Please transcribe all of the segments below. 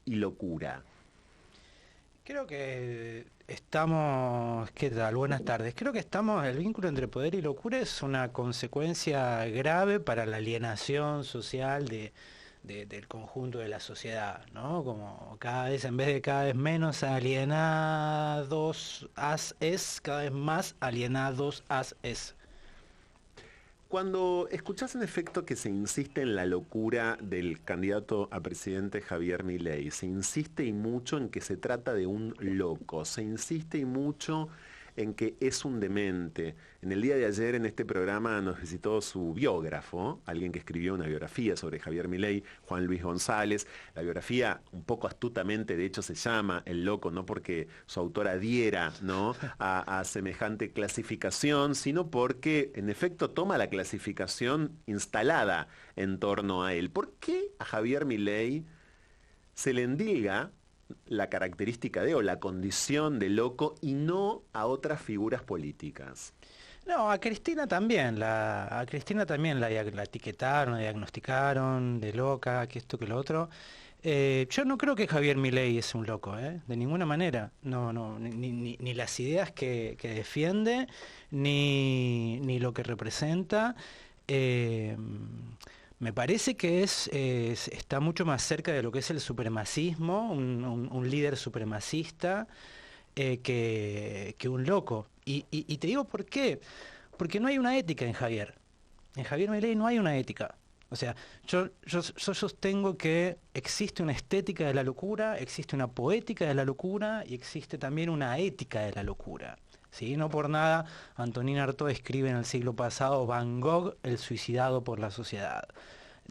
y locura? Creo que estamos, ¿qué tal? Buenas tardes. Creo que el vínculo entre poder y locura es una consecuencia grave para la alienación social del conjunto de la sociedad, ¿no? Como cada vez, en vez de cada vez menos alienados es, cada vez más alienados es. Cuando escuchás en efecto que se insiste en la locura del candidato a presidente Javier Milei, se insiste y mucho en que se trata de un loco, se insiste y mucho en que es un demente. En el día de ayer en este programa nos visitó su biógrafo, alguien que escribió una biografía sobre Javier Milei, Juan Luis González. La biografía, un poco astutamente, de hecho se llama El Loco, no porque su autor adhiera, ¿no?, a semejante clasificación, sino porque en efecto toma la clasificación instalada en torno a él. ¿Por qué a Javier Milei se le endilga la característica o la condición de loco y no a otras figuras políticas? No, a Cristina también, la etiquetaron, la diagnosticaron de loca, que esto, que lo otro. Yo no creo que Javier Milei es un loco, de ninguna manera. No, no, ni las ideas que defiende, ni lo que representa. Eh, Me parece que está mucho más cerca de lo que es el supremacismo, un líder supremacista, que un loco. Y te digo por qué. Porque no hay una ética en Javier. En Javier Milei no hay una ética. O sea, yo sostengo que existe una estética de la locura, existe una poética de la locura y existe también una ética de la locura. ¿Sí? No por nada, Antonín Artaud escribe en el siglo pasado Van Gogh, el suicidado por la sociedad,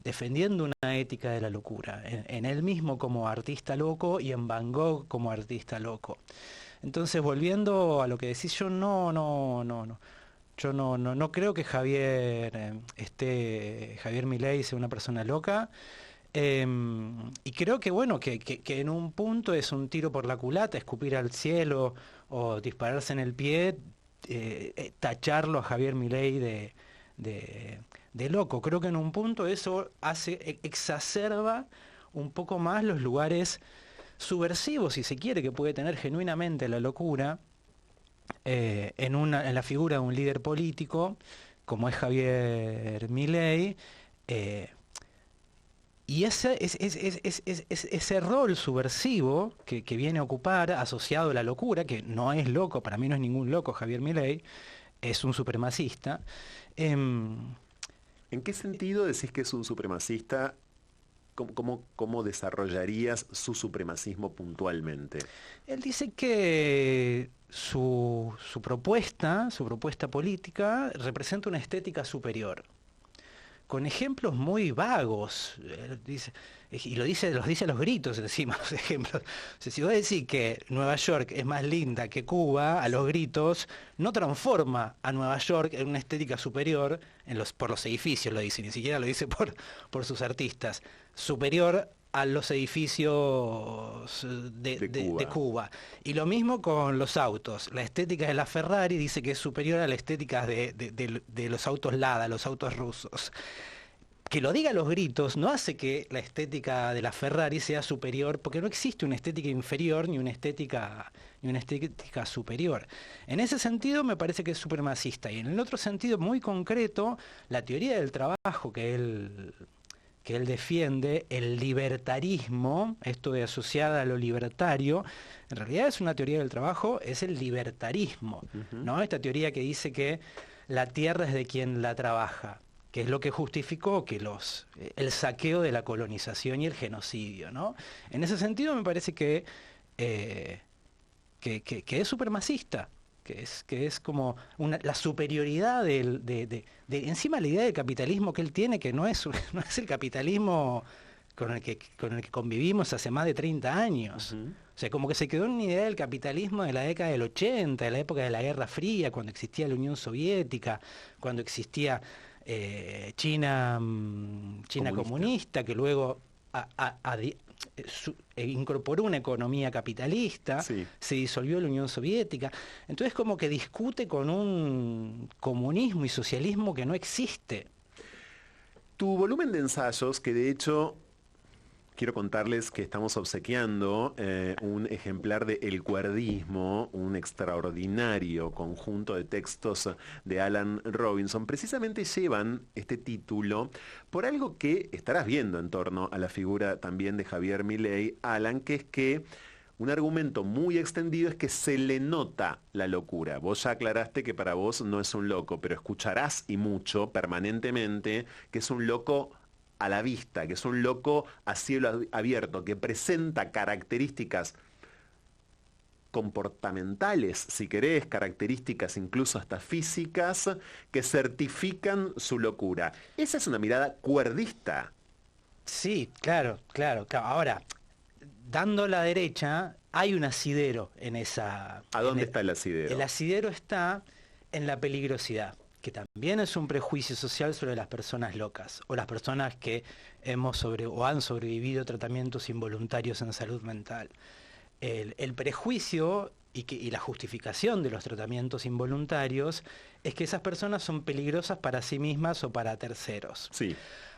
defendiendo una ética de la locura, en él mismo como artista loco y en Van Gogh como artista loco. Entonces, volviendo a lo que decís, yo no creo que Javier Milei sea una persona loca. Y creo que bueno, que en un punto es un tiro por la culata, escupir al cielo o dispararse en el pie, tacharlo a Javier Milei de loco. Creo que en un punto eso exacerba un poco más los lugares subversivos, si se quiere, que puede tener genuinamente la locura, en la figura de un líder político como es Javier Milei. Y ese rol subversivo que viene a ocupar, asociado a la locura, que no es loco, para mí no es ningún loco Javier Milei, es un supremacista. ¿En qué sentido decís que es un supremacista? ¿Cómo desarrollarías su supremacismo puntualmente? Él dice que su propuesta política representa una estética superior, con ejemplos muy vagos. Y los dice a los gritos encima, los ejemplos. O sea, si vos decís que Nueva York es más linda que Cuba, a los gritos, no transforma a Nueva York en una estética superior, por los edificios lo dice, ni siquiera lo dice por sus artistas, superior a los edificios de Cuba. Y lo mismo con los autos. La estética de la Ferrari dice que es superior a la estética de los autos Lada, los autos rusos. Que lo diga a los gritos no hace que la estética de la Ferrari sea superior, porque no existe una estética inferior ni una estética superior. En ese sentido me parece que es supremacista. Y en el otro sentido muy concreto, la teoría del trabajo que él defiende, el libertarismo, esto de asociada a lo libertario, en realidad es una teoría del trabajo, es el libertarismo, ¿no? Esta teoría que dice que la tierra es de quien la trabaja, que es lo que justificó que el saqueo de la colonización y el genocidio, ¿no? En ese sentido me parece que es supremacista, que es como la superioridad encima la idea del capitalismo que él tiene, que no es el capitalismo con el que convivimos hace más de 30 años. O sea, como que se quedó en una idea del capitalismo de la década del 80, de la época de la Guerra Fría, cuando existía la Unión Soviética, cuando existía China comunista, que luego incorporó una economía capitalista, Sí. se disolvió la Unión Soviética. Entonces como que discute con un comunismo y socialismo que no existe. Tu volumen de ensayos, que de hecho quiero contarles que estamos obsequiando un ejemplar de El Cuerdismo, un extraordinario conjunto de textos de Alan Robinson. Precisamente llevan este título por algo que estarás viendo en torno a la figura también de Javier Milei, Alan, que es que un argumento muy extendido es que se le nota la locura. Vos ya aclaraste que para vos no es un loco, pero escucharás y mucho, permanentemente, que es un loco a la vista, que es un loco a cielo abierto, que presenta características comportamentales, si querés, características incluso hasta físicas, que certifican su locura. Esa es una mirada cuerdista. Sí, claro, claro, claro. Ahora, dando la derecha, hay un asidero en esa... ¿A dónde está el asidero? El asidero está en la peligrosidad, que también es un prejuicio social sobre las personas locas, o las personas que o han sobrevivido tratamientos involuntarios en salud mental. El prejuicio y la justificación de los tratamientos involuntarios es que esas personas son peligrosas para sí mismas o para terceros. Sí.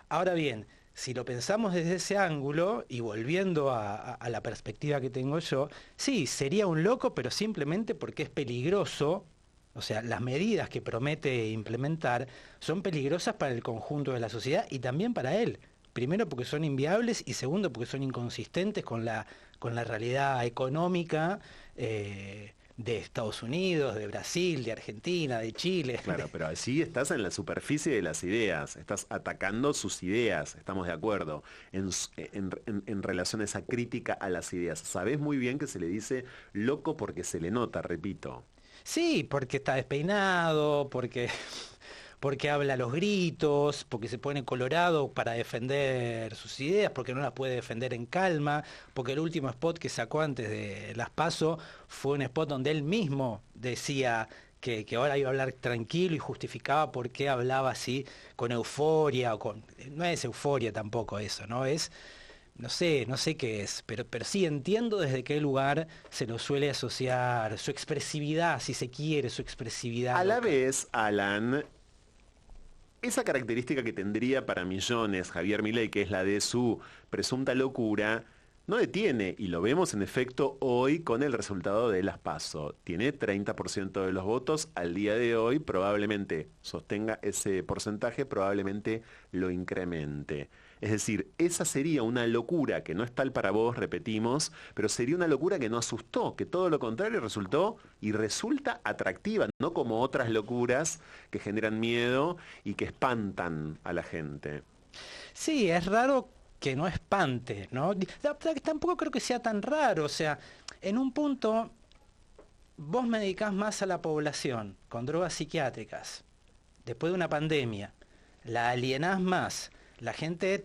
Ahora bien, si lo pensamos desde ese ángulo y volviendo a la perspectiva que tengo yo, sí, sería un loco, pero simplemente porque es peligroso. O sea, las medidas que promete implementar son peligrosas para el conjunto de la sociedad y también para él. Primero porque son inviables y segundo porque son inconsistentes con la realidad económica de Estados Unidos, de Brasil, de Argentina, de Chile. Claro, pero así estás en la superficie de las ideas, estás atacando sus ideas, estamos de acuerdo, en relación a esa crítica a las ideas. Sabés muy bien que se le dice loco porque se le nota, repito. Sí, porque está despeinado, porque habla a los gritos, porque se pone colorado para defender sus ideas, porque no las puede defender en calma, porque el último spot que sacó antes de las PASO fue un spot donde él mismo decía que ahora iba a hablar tranquilo y justificaba por qué hablaba así con euforia, no es euforia tampoco eso, ¿no? No sé qué es, pero sí entiendo desde qué lugar se lo suele asociar, su expresividad, si se quiere, su expresividad. A la vez, Alan, esa característica que tendría para millones Javier Milei, que es la de su presunta locura, no detiene, y lo vemos en efecto hoy con el resultado de las PASO. Tiene 30% de los votos al día de hoy, probablemente sostenga ese porcentaje, probablemente lo incremente. Es decir, esa sería una locura que no es tal para vos, repetimos, pero sería una locura que no asustó, que todo lo contrario resultó y resulta atractiva, no como otras locuras que generan miedo y que espantan a la gente. Sí, es raro que no espante, ¿no? Tampoco creo que sea tan raro, o sea, en un punto vos me dedicás más a la población con drogas psiquiátricas, después de una pandemia, la alienás más, la gente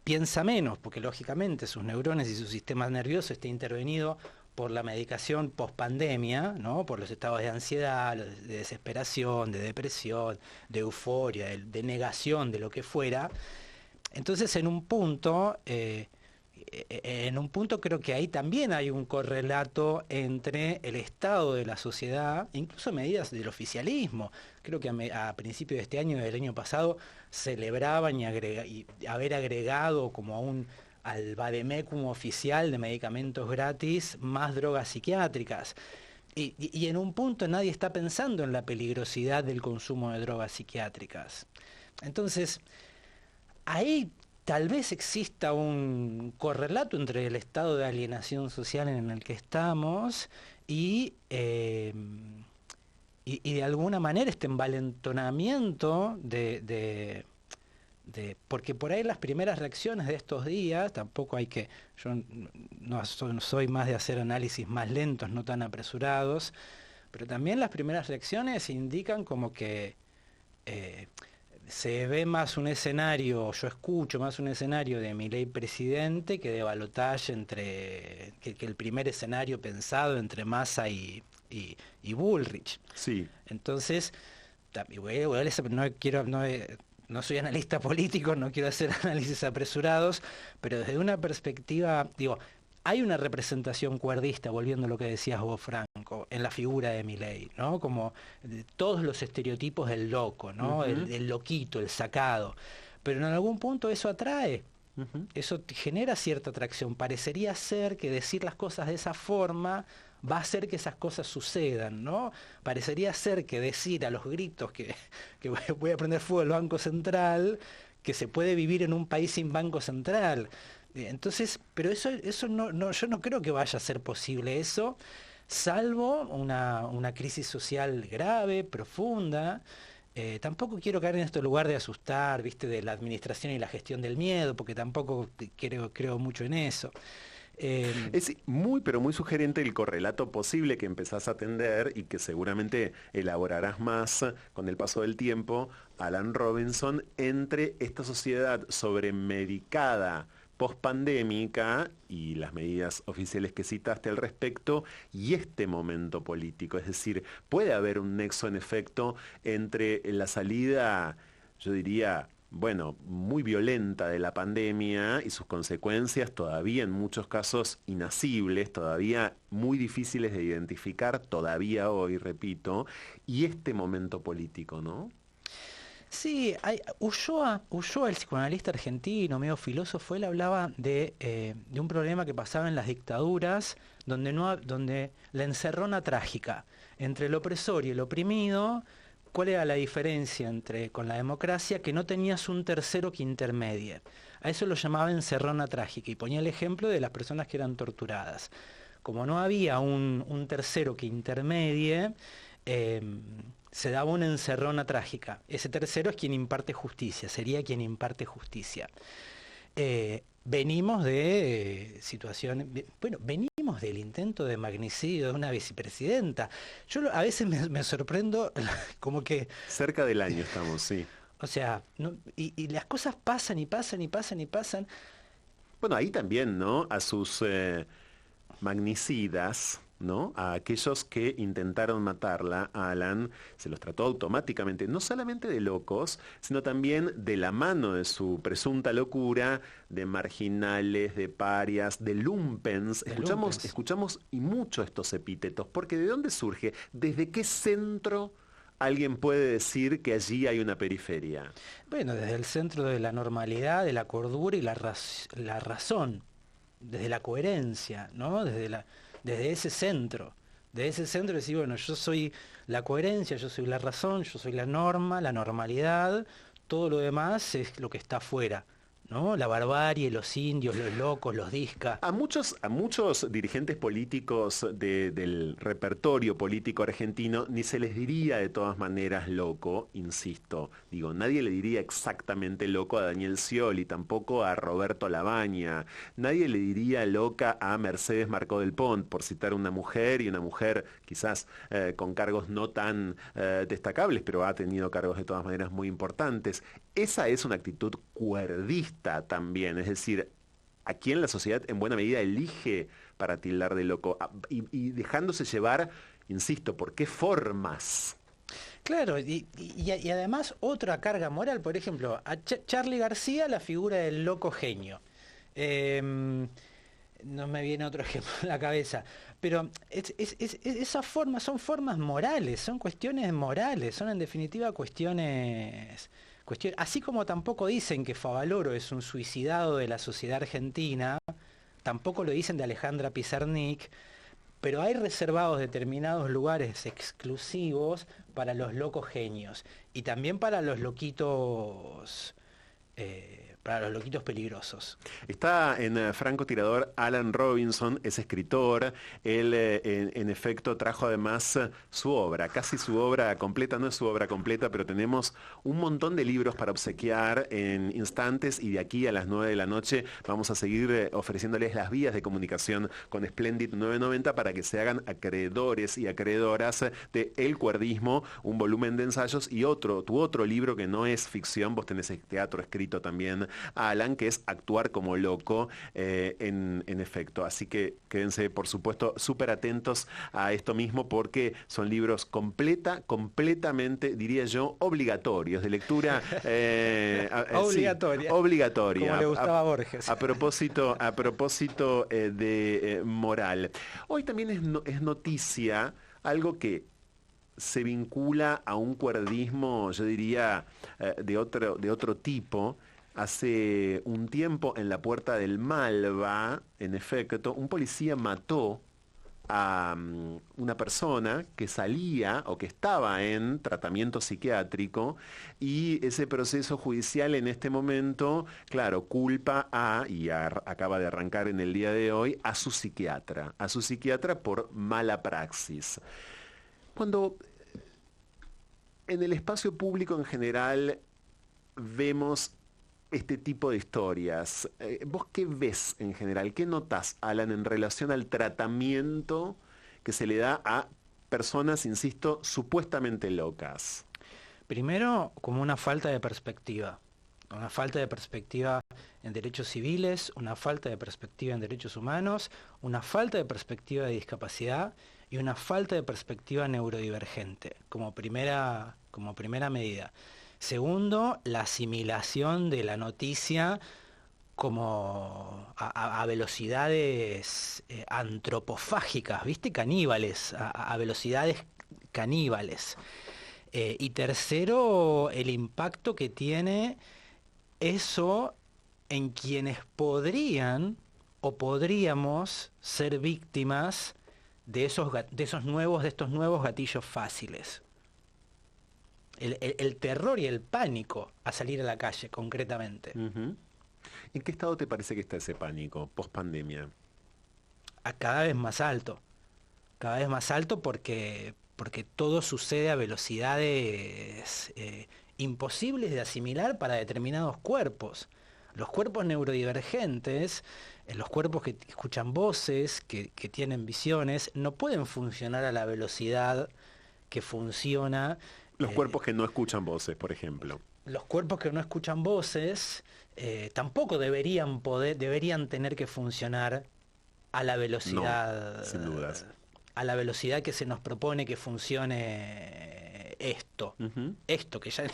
piensa menos, porque lógicamente sus neurones y su sistema nervioso está intervenido por la medicación post-pandemia, ¿no? Por los estados de ansiedad, de desesperación, de depresión, de euforia, de negación de lo que fuera. Entonces, en un punto creo que ahí también hay un correlato entre el estado de la sociedad, incluso medidas del oficialismo. Creo que a principios de este año y del año pasado celebraban y haber agregado como al vademecum oficial de medicamentos gratis más drogas psiquiátricas. Y en un punto nadie está pensando en la peligrosidad del consumo de drogas psiquiátricas. Entonces, ahí tal vez exista un correlato entre el estado de alienación social en el que estamos y de alguna manera este envalentonamiento porque por ahí las primeras reacciones de estos días, tampoco hay que, yo no soy más de hacer análisis más lentos, no tan apresurados, pero también las primeras reacciones indican como que se ve más un escenario, yo escucho más un escenario de Milei presidente que de balotaje que el primer escenario pensado entre Massa y Bullrich. Sí. Entonces, no soy analista político, no quiero hacer análisis apresurados, pero desde una perspectiva, hay una representación cuerdista, volviendo a lo que decías vos, Franco, en la figura de Milei, ¿no? Como todos los estereotipos del loco, ¿no? El loquito, el sacado. Pero en algún punto eso atrae. Ujú. Eso genera cierta atracción. Parecería ser que decir las cosas de esa forma va a hacer que esas cosas sucedan, ¿no? Parecería ser que decir a los gritos que voy a prender fuego el Banco Central, que se puede vivir en un país sin Banco Central. Entonces, pero eso yo no creo que vaya a ser posible eso, salvo una crisis social grave, profunda. Tampoco quiero caer en este lugar de asustar, viste, de la administración y la gestión del miedo, porque tampoco creo mucho en eso. Eh, Es muy, pero muy sugerente el correlato posible que empezás a atender y que seguramente elaborarás más con el paso del tiempo, Alan Robinson, entre esta sociedad sobremedicada pospandémica y las medidas oficiales que citaste al respecto y este momento político. Es decir, puede haber un nexo en efecto entre la salida, yo diría, bueno, muy violenta de la pandemia y sus consecuencias todavía en muchos casos inasibles, todavía muy difíciles de identificar, todavía hoy, repito, y este momento político, ¿no? sí, Ulloa, el psicoanalista argentino, medio filósofo, él hablaba de un problema que pasaba en las dictaduras, donde la encerrona trágica entre el opresor y el oprimido. ¿Cuál era la diferencia con la democracia? Que no tenías un tercero que intermedie. A eso lo llamaba encerrona trágica y ponía el ejemplo de las personas que eran torturadas. Como no había un tercero que intermedie, eh, se daba una encerrona trágica. Ese tercero es quien imparte justicia, sería quien imparte justicia. Venimos de situaciones, bueno, venimos del intento de magnicidio de una vicepresidenta. A veces me sorprendo como que, Cerca del año estamos, sí. o sea, y las cosas pasan y pasan y pasan y pasan. Bueno, ahí también, ¿no? A sus magnicidas, ¿no? A aquellos que intentaron matarla, a Alan, se los trató automáticamente, no solamente de locos, sino también de la mano de su presunta locura, de marginales, de parias, de lumpens. De lumpens. Escuchamos y mucho estos epítetos, porque ¿de dónde surge? ¿Desde qué centro alguien puede decir que allí hay una periferia? Bueno, desde el centro de la normalidad, de la cordura y la razón, desde la coherencia, ¿no? Desde ese centro. De ese centro decir, bueno, yo soy la coherencia, yo soy la razón, yo soy la norma, la normalidad, todo lo demás es lo que está afuera, ¿no? La barbarie, los indios, los locos, los discas. A muchos dirigentes políticos del repertorio político argentino ni se les diría de todas maneras loco, insisto. Digo, nadie le diría exactamente loco a Daniel Scioli, tampoco a Roberto Labaña. Nadie le diría loca a Mercedes Marcó del Pont, por citar una mujer y una mujer quizás con cargos no tan destacables, pero ha tenido cargos de todas maneras muy importantes. Esa es una actitud cuerdista también, es decir, a quien la sociedad en buena medida elige para tildar de loco y dejándose llevar, insisto, ¿por qué formas? Claro, y además otra carga moral, por ejemplo, a Charly García, la figura del loco genio. Em, no me viene otro ejemplo a la cabeza, pero esas formas son formas morales, son cuestiones morales, son en definitiva así como tampoco dicen que Favaloro es un suicidado de la sociedad argentina, tampoco lo dicen de Alejandra Pizarnik, pero hay reservados determinados lugares exclusivos para los locos genios y también para los loquitos peligrosos. Está en francotirador Alan Robinson, es escritor. Él, en efecto, trajo además su obra, casi su obra completa, no es su obra completa, pero tenemos un montón de libros para obsequiar en instantes y de aquí a las 9 de la noche vamos a seguir ofreciéndoles las vías de comunicación con Splendid 990 para que se hagan acreedores y acreedoras de El Cuerdismo, un volumen de ensayos y tu otro libro que no es ficción, vos tenés teatro escrito también, Alan, que es Actuar como loco, en efecto. Así que quédense, por supuesto, súper atentos a esto mismo porque son libros completamente, diría yo, obligatorios, de lectura Obligatoria. sí, obligatoria. Como le gustaba a Borges. A propósito de moral. Hoy también es noticia algo que se vincula a un cuerdismo, yo diría, de otro tipo, Hace un tiempo en la Puerta del Malva, en efecto, un policía mató a una persona que salía o que estaba en tratamiento psiquiátrico y ese proceso judicial en este momento, claro, culpa acaba de arrancar en el día de hoy, a su psiquiatra por mala praxis. Cuando en el espacio público en general vemos este tipo de historias, ¿vos qué ves en general? ¿Qué notas, Alan, en relación al tratamiento que se le da a personas, insisto, supuestamente locas? Primero, como una falta de perspectiva. Una falta de perspectiva en derechos civiles, una falta de perspectiva en derechos humanos, una falta de perspectiva de discapacidad y una falta de perspectiva neurodivergente, como primera medida. Segundo, la asimilación de la noticia como a velocidades antropofágicas, ¿viste? Caníbales, a velocidades caníbales. Y tercero, el impacto que tiene eso en quienes podrían o podríamos ser víctimas de estos nuevos gatillos fáciles. El terror y el pánico a salir a la calle, concretamente. Uh-huh. ¿En qué estado te parece que está ese pánico post-pandemia? Cada vez más alto. Cada vez más alto porque todo sucede a velocidades imposibles de asimilar para determinados cuerpos. Los cuerpos neurodivergentes, los cuerpos que escuchan voces, que tienen visiones, no pueden funcionar a la velocidad que funciona. Los cuerpos que no escuchan voces, por ejemplo. Los cuerpos que no escuchan voces tampoco deberían tener que funcionar a la velocidad. No, sin dudas. A la velocidad que se nos propone que funcione esto. Uh-huh. Esto que ya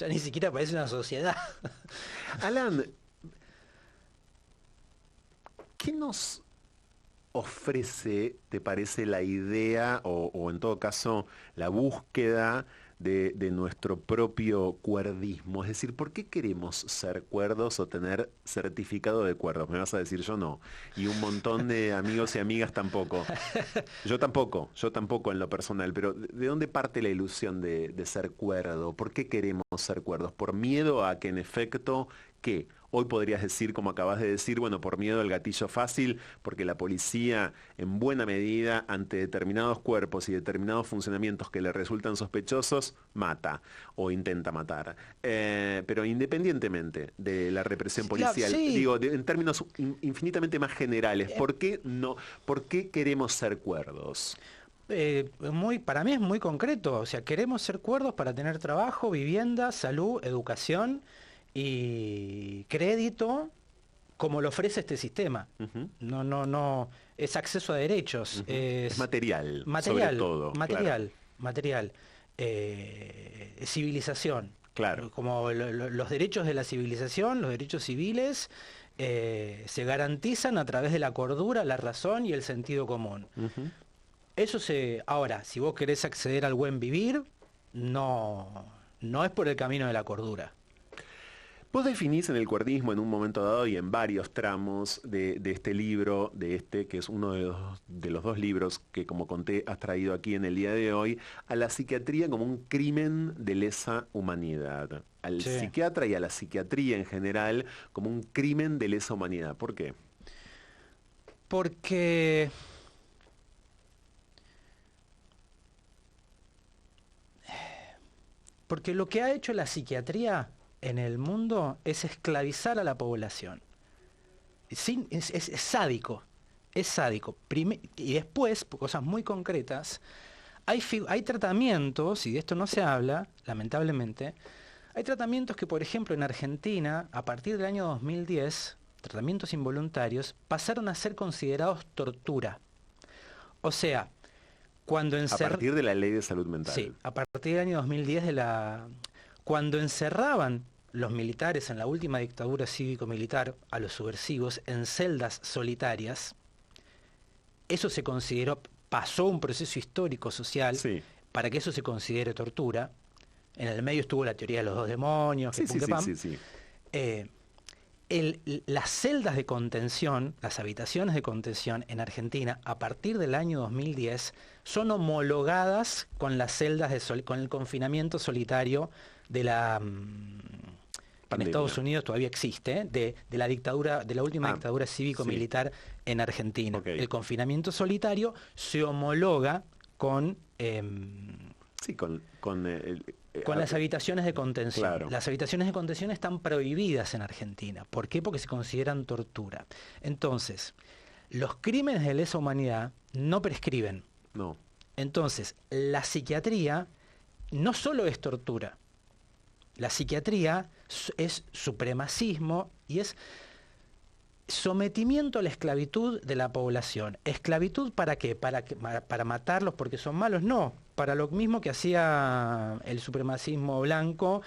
ni siquiera parece una sociedad. Alan, ¿qué nos ofrece, te parece, la idea o en todo caso la búsqueda de nuestro propio cuerdismo? Es decir, ¿por qué queremos ser cuerdos o tener certificado de cuerdos? Me vas a decir, yo no. Y un montón de amigos y amigas tampoco. Yo tampoco en lo personal. Pero ¿de dónde parte la ilusión de ser cuerdo? ¿Por qué queremos ser cuerdos? ¿Por miedo a que en efecto, qué? Hoy podrías decir, como acabas de decir, bueno, por miedo al gatillo fácil, porque la policía, en buena medida, ante determinados cuerpos y determinados funcionamientos que le resultan sospechosos, mata o intenta matar. Pero independientemente de la represión policial, sí. digo, en términos infinitamente más generales, ¿por qué queremos ser cuerdos? Para mí es muy concreto. O sea, queremos ser cuerdos para tener trabajo, vivienda, salud, educación y crédito como lo ofrece este sistema. Uh-huh. No, es acceso a derechos. Uh-huh. Es material, sobre todo. Material. Civilización. Claro. Como los derechos de la civilización, los derechos civiles, se garantizan a través de la cordura, la razón y el sentido común. Uh-huh. Ahora, si vos querés acceder al buen vivir, no es por el camino de la cordura. Vos definís en el cuerdismo en un momento dado y en varios tramos de este libro, que es uno de los dos libros que, como conté, has traído aquí en el día de hoy, a la psiquiatría como un crimen de lesa humanidad. Al Sí. psiquiatra y a la psiquiatría en general como un crimen de lesa humanidad. ¿Por qué? Porque lo que ha hecho la psiquiatría en el mundo es esclavizar a la población. Es sádico. Es sádico. Y después, por cosas muy concretas, hay tratamientos, y de esto no se habla, lamentablemente, hay tratamientos que, por ejemplo, en Argentina, a partir del año 2010, tratamientos involuntarios, pasaron a ser considerados tortura. O sea, A partir de la Ley de Salud Mental. Sí, a partir del año 2010 cuando encerraban los militares en la última dictadura cívico-militar a los subversivos en celdas solitarias, eso se consideró, pasó un proceso histórico social Sí. para que eso se considere tortura. En el medio estuvo la teoría de los dos demonios, que Sí, sí, pum, que sí, pam. sí, sí. Las celdas de contención, las habitaciones de contención en Argentina, a partir del año 2010, son homologadas con las celdas con el confinamiento solitario de la que en Estados Pandemia. Unidos todavía existe, de la dictadura, de la última Ah, dictadura cívico-militar en Argentina. ok. El confinamiento solitario se homologa con Sí, con las habitaciones de contención. claro. Las habitaciones de contención están prohibidas en Argentina. ¿Por qué? Porque se consideran tortura. Entonces, los crímenes de lesa humanidad no prescriben. No. Entonces, la psiquiatría no solo es tortura. La psiquiatría es supremacismo y es sometimiento a la esclavitud de la población. ¿Esclavitud para qué? ¿Para matarlos porque son malos? No, para lo mismo que hacía el supremacismo blanco,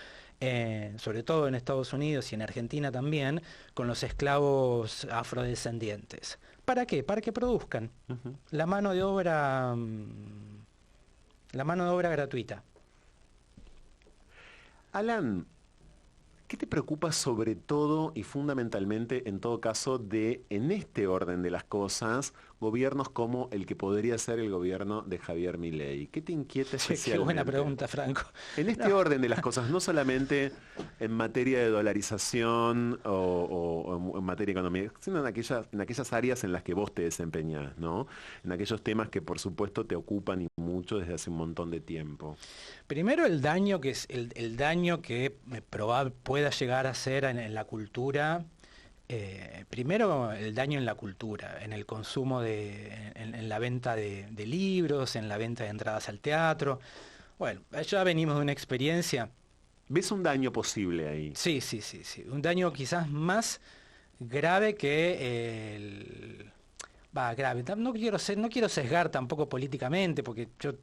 sobre todo en Estados Unidos y en Argentina también, con los esclavos afrodescendientes. ¿Para qué? Para que produzcan Ujú. la mano de obra, la mano de obra gratuita. Alan, ¿qué te preocupa sobre todo y fundamentalmente en todo caso en este orden de las cosas, gobiernos como el que podría ser el gobierno de Javier Milei? ¿Qué te inquieta Qué especialmente? buena pregunta, Franco. En este orden de las cosas, no solamente en materia de dolarización o en materia económica, sino en aquellas áreas en las que vos te desempeñás, ¿no? En aquellos temas que por supuesto te ocupan y mucho desde hace un montón de tiempo. Primero el daño que es el daño que pueda llegar a ser en la cultura. Primero el daño en la cultura, en el consumo en la venta de libros, en la venta de entradas al teatro. Bueno, ya venimos de una experiencia. ¿Ves un daño posible ahí? Sí, sí, sí, sí. Un daño quizás más grave que Va, grave. No quiero sesgar tampoco políticamente, porque yo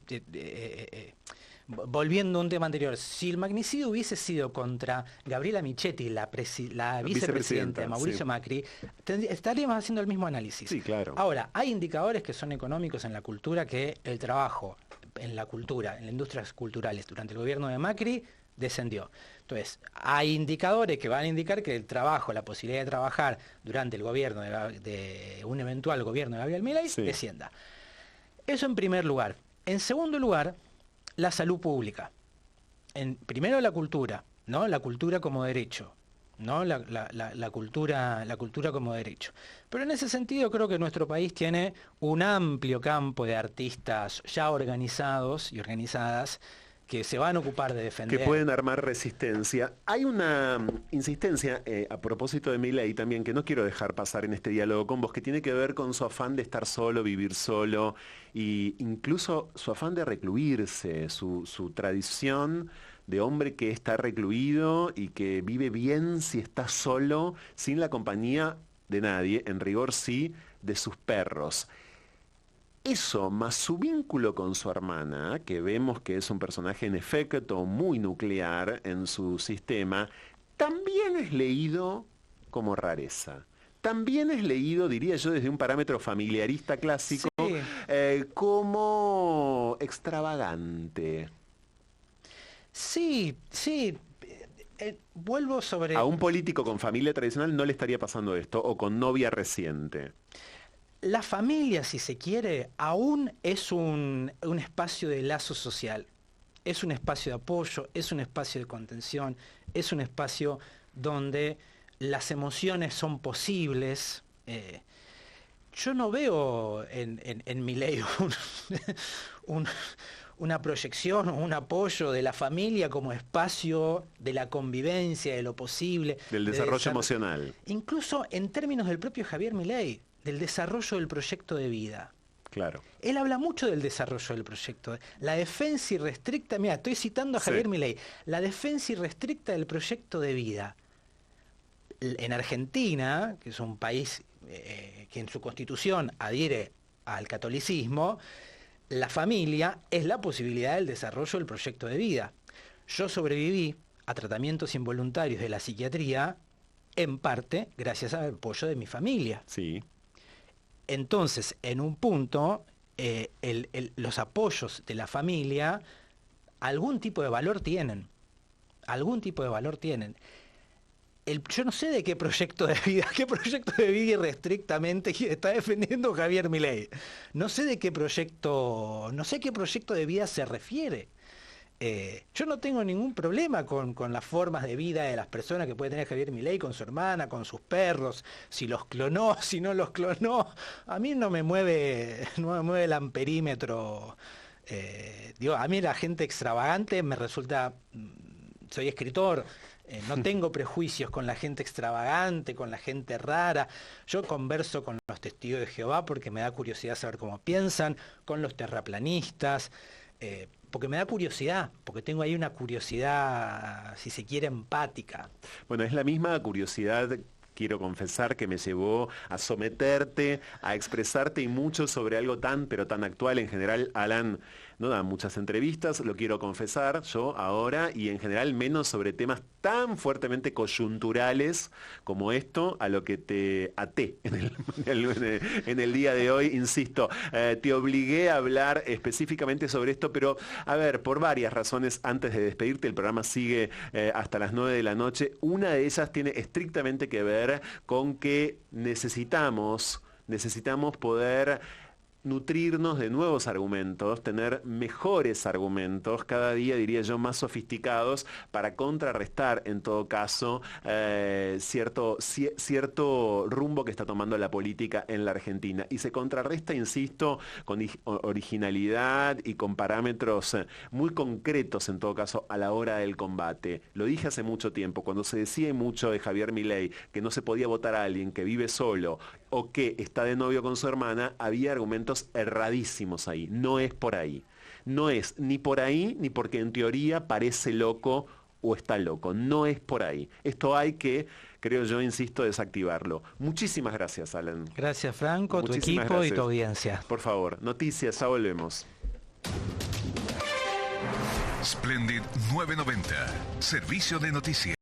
volviendo a un tema anterior, si el magnicidio hubiese sido contra Gabriela Michetti, la vicepresidenta de Mauricio sí. Macri, estaríamos haciendo el mismo análisis. Sí, claro. Ahora, hay indicadores que son económicos en la cultura, que el trabajo en la cultura, en las industrias culturales durante el gobierno de Macri descendió. Entonces, hay indicadores que van a indicar que el trabajo, la posibilidad de trabajar durante el gobierno de un eventual gobierno de Gabriel Milei Sí. descienda. Eso en primer lugar. En segundo lugar, la salud pública. Primero la cultura, ¿no? La cultura como derecho, ¿no? La cultura como derecho. Pero en ese sentido creo que nuestro país tiene un amplio campo de artistas ya organizados y organizadas que se van a ocupar de defender. Que pueden armar resistencia. Hay una insistencia a propósito de Milei también que no quiero dejar pasar en este diálogo con vos, que tiene que ver con su afán de estar solo, vivir solo, e incluso su afán de recluirse, su tradición de hombre que está recluido y que vive bien si está solo, sin la compañía de nadie, en rigor sí, de sus perros. Eso, más su vínculo con su hermana, que vemos que es un personaje en efecto muy nuclear en su sistema, también es leído como rareza. También es leído, diría yo, desde un parámetro familiarista clásico, Sí. como extravagante. Sí, sí. Vuelvo sobre... A un político con familia tradicional no le estaría pasando esto, o con novia reciente. La familia, si se quiere, aún es un espacio de lazo social. Es un espacio de apoyo, es un espacio de contención, es un espacio donde las emociones son posibles. Yo no veo en Milei una proyección o un apoyo de la familia como espacio de la convivencia, de lo posible. Del desarrollo emocional. Incluso en términos del propio Javier Milei, del desarrollo del proyecto de vida. Claro. Él habla mucho del desarrollo del proyecto. La defensa irrestricta, mira, estoy citando a Javier Sí. Milei, la defensa irrestricta del proyecto de vida. En Argentina, que es un país que en su constitución adhiere al catolicismo, la familia es la posibilidad del desarrollo del proyecto de vida. Yo sobreviví a tratamientos involuntarios de la psiquiatría, en parte gracias al apoyo de mi familia. Sí. Entonces, en un punto, los apoyos de la familia algún tipo de valor tienen. algún tipo de valor tienen. Yo no sé de qué proyecto de vida irrestrictamente está defendiendo Javier Milei. No sé qué proyecto de vida se refiere. Yo no tengo ningún problema con las formas de vida de las personas que puede tener Javier Milei, con su hermana, con sus perros, si los clonó, si no los clonó. A mí no me mueve el amperímetro. A mí la gente extravagante me resulta... Soy escritor. No tengo prejuicios con la gente extravagante, con la gente rara. Yo converso con los testigos de Jehová porque me da curiosidad saber cómo piensan, con los terraplanistas, porque me da curiosidad, porque tengo ahí una curiosidad, si se quiere, empática. Bueno, es la misma curiosidad, quiero confesar, que me llevó a someterte, a expresarte y mucho sobre algo pero tan actual. En general, Alan no da muchas entrevistas, lo quiero confesar yo ahora, y en general menos sobre temas tan fuertemente coyunturales como esto, a lo que te até en el día de hoy. Insisto, te obligué a hablar específicamente sobre esto, pero a ver, por varias razones, antes de despedirte, el programa sigue hasta las 9 de la noche. Una de ellas tiene estrictamente que ver con que necesitamos poder nutrirnos de nuevos argumentos, tener mejores argumentos, cada día, diría yo, más sofisticados, para contrarrestar, en todo caso, cierto rumbo que está tomando la política en la Argentina. Y se contrarresta, insisto, con originalidad y con parámetros muy concretos, en todo caso, a la hora del combate. Lo dije hace mucho tiempo, cuando se decía mucho de Javier Milei, que no se podía votar a alguien que vive solo o que está de novio con su hermana, había argumentos erradísimos ahí. No es por ahí. No es ni por ahí, ni porque en teoría parece loco o está loco. No es por ahí. Esto hay que, creo yo, insisto, desactivarlo. Muchísimas gracias, Alan. Gracias, Franco, tu equipo y tu audiencia. Por favor, noticias, ya volvemos. Splendid 990, servicio de noticias.